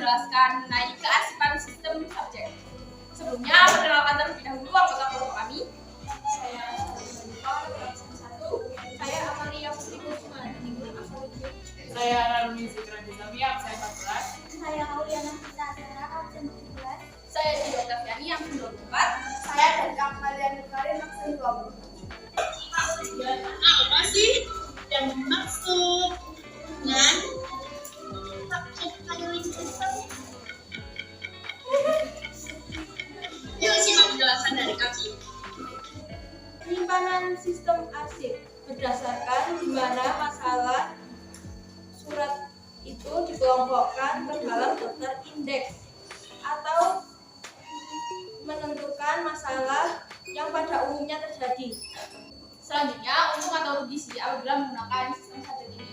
menjelaskan mengenai kearsipan sistem subjek. Sebelumnya, perkenalkan terlebih dahulu anggota kelompok kami. Saya kelas 1. Saya Amalia Putri Kusuma dari Guru Asologi. Saya Narumi Zikran Jizami, absen 14. Saya Auliana Pita Azara, absen 17. Saya Didi Oktaviani, absen 24. Saya dari Amalia Nukarin, absen 20. Apa sih yang dimaksud dengan subjek filing system? Yuk simak penjelasan dari kami. Penyimpanan sistem arsip berdasarkan di mana masalah surat itu dikelompokkan ke dalam daftar indeks atau menentukan masalah yang pada umumnya terjadi. Selanjutnya, untung atau rugi sih apabila menggunakan sistem subjek ini.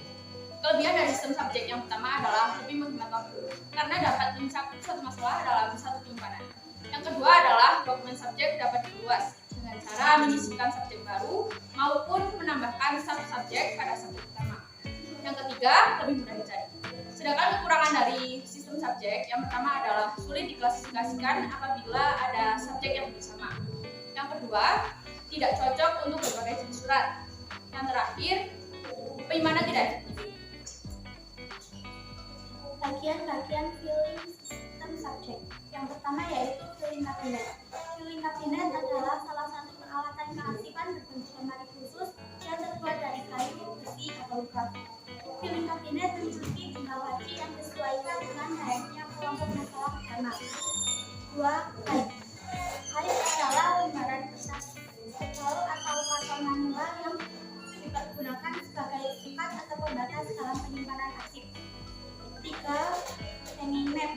Kelebihan dari sistem subjek yang pertama adalah lebih menghemat waktu, karena dapat mencakup suatu masalah dalam satu penyimpanan. Yang kedua adalah dokumen subjek dapat diluas dengan cara menyisipkan subjek baru maupun menambahkan satu subjek pada subjek utama. Yang ketiga, lebih mudah dicari. Sedangkan kekurangan dari sistem subjek yang pertama adalah sulit diklasifikasikan apabila ada subjek yang lebih sama. Yang kedua, tidak cocok untuk berbagai jenis surat. Yang terakhir, penyimpanan tidak efektif. Bagian-bagian filling sistem subjek. Yang pertama yaitu filling kabinet. Filling kabinet adalah salah satu peralatan kearsipan berbentuk lemari khusus yang terbuat dari kayu, besi, atau logam. Filling kabinet memiliki jumlah laci yang disesuaikan dengan banyaknya kelompok masalah pertama. 2. Kain. Kain adalah lembaran kertas tebal atau karton manila yang dipergunakan sebagai sifat atau pembatas dalam penyimpanan arsip. 3. Hanging map.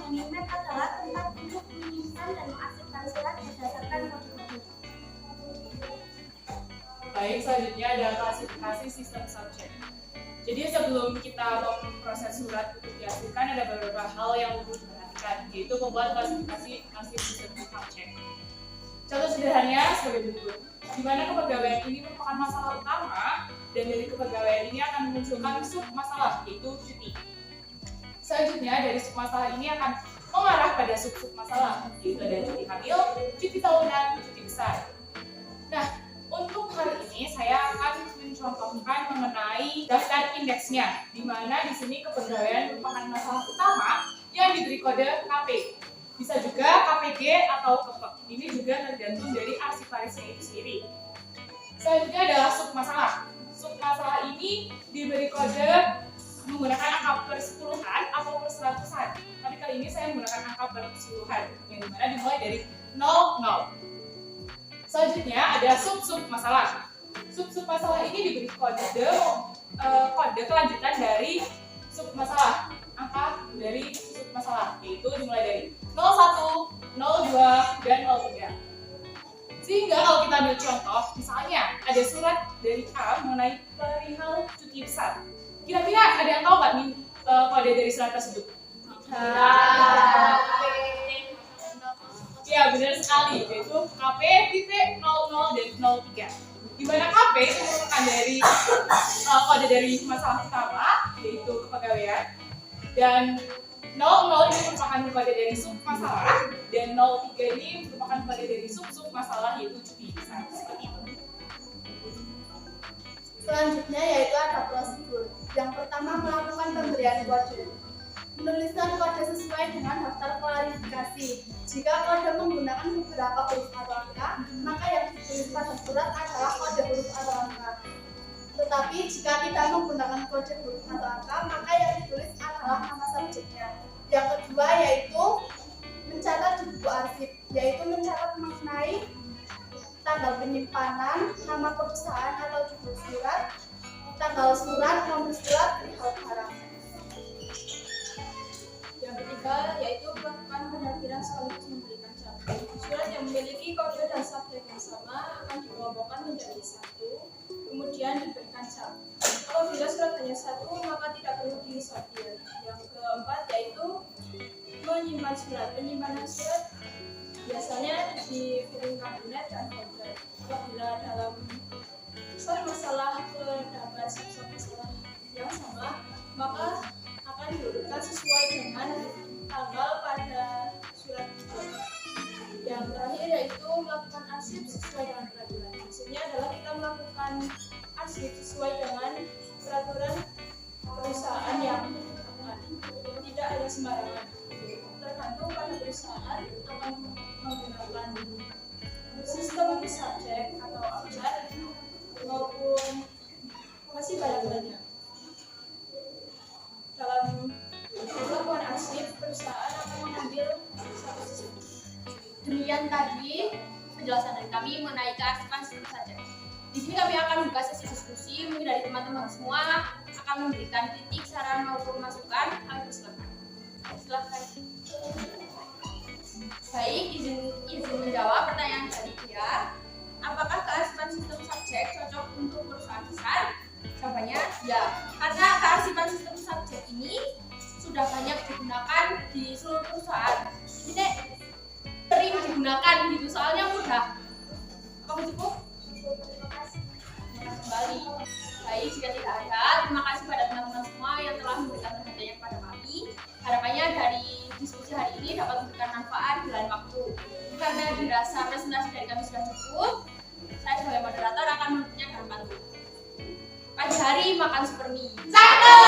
Hanging map adalah tempat untuk menyimpan dan mengarsipkan surat berdasarkan kode-kode. Baik, selanjutnya ada klasifikasi sistem subjek. Jadi sebelum kita memproses surat untuk diarsipkan, ada beberapa hal yang perlu diperhatikan, yaitu membuat klasifikasi sistem subjek. Contoh sederhananya sebagai berikut, di mana kepegawaian ini merupakan masalah utama dan dari kepegawaian ini akan memunculkan sub masalah, yaitu cuti. Selanjutnya dari sub masalah ini akan mengarah pada sub-sub masalah, yaitu ada cuti hamil, cuti tahunan, cuti besar. Nah, untuk hari ini saya akan mencontohkan mengenai daftar indeksnya, di mana di sini kepegawaian merupakan masalah utama yang diberi kode KP. Bisa juga KPG atau KPEK. Ini juga tergantung dari arsiparisnya itu sendiri. Selanjutnya adalah sub masalah. Sub masalah ini diberi kode menggunakan angka persepuluhan atau perseratusan. Tapi kali ini saya menggunakan angka persepuluhan, yang dimana dimulai dari 00. Selanjutnya ada sub-sub masalah. Sub-sub masalah ini diberi kode kelanjutan dari sub masalah, angka dari sub masalah, yaitu dimulai dari 01, 02, dan 03. Sehingga kalau kita ambil contoh, misalnya ada surat dari A mengenai perihal cuti besar. Kira-kira ada yang tahu nggak nih kode dari surat tersebut? Ya, benar sekali, yaitu KP titik 00 dan 03. Di mana KP itu merupakan dari kode dari masalah utama, yaitu kepegawaian, dan 00 ini merupakan kode dari sub masalah, dan 03 ini merupakan kode dari sub masalah, yaitu cuti besar. Seperti itu. Selanjutnya yaitu ada prosedur. Yang pertama melakukan pemberian kode. Menuliskan kode sesuai dengan daftar klarifikasi. Jika kode menggunakan beberapa huruf atau angka, maka yang ditulis pada surat adalah kode huruf atau angka. Tetapi jika tidak menggunakan kode huruf atau angka, maka yang ditulis adalah nama subjeknya. Yang kedua yaitu mencatat di buku arsip, yaitu mencatat mengenai tanggal penyimpanan, nama perusahaan atau judul surat, tanggal surat, nomor surat, perihal barang. Yang ketiga yaitu melakukan pendakiran sekaligus memberikan cap. Surat yang memiliki kode dan subjek yang sama akan dikelompokkan menjadi satu, kemudian diberikan cap. Apabila surat hanya satu, maka tidak perlu disortir. Yang keempat yaitu menyimpan surat. Penyimpanan surat biasanya di filling kabinet dan folder. Apabila dalam suatu masalah terdapat sub masalah yang sama, maka akan diurutkan sesuai dengan peraturan perusahaan yang aman, tidak ada sembarangan. Tergantung pada perusahaan akan menggunakan sistem subjek atau objek maupun masih banyak. Dalam melakukan aksi, perusahaan akan mengambil satu sistem. Demikian tadi penjelasan dari kami mengenai kearsipan sistem subjek. Di sini kami akan membuka sesi diskusi, mungkin dari teman-teman semua akan memberikan kritik, saran maupun masukan. Kami persilakan. Silakan. Baik, izin menjawab pertanyaan dari dia. Apakah kearsipan sistem subjek cocok untuk perusahaan besar? Jawabannya ya, karena kearsipan sistem subjek ini sudah banyak digunakan di seluruh perusahaan. Ini sering digunakan gitu, soalnya mudah. Apakah cukup? Terima kasih. Kembali. Baik, jika tidak ada, terima kasih pada teman-teman semua yang telah memberikan perhatiannya kepada kami. Harapannya dari diskusi hari ini dapat memberikan manfaat di lain waktu. Karena dirasa presentasi dari kami sudah cukup, saya sebagai moderator akan menutupnya dengan pantun. Pagi hari makan super mie. 1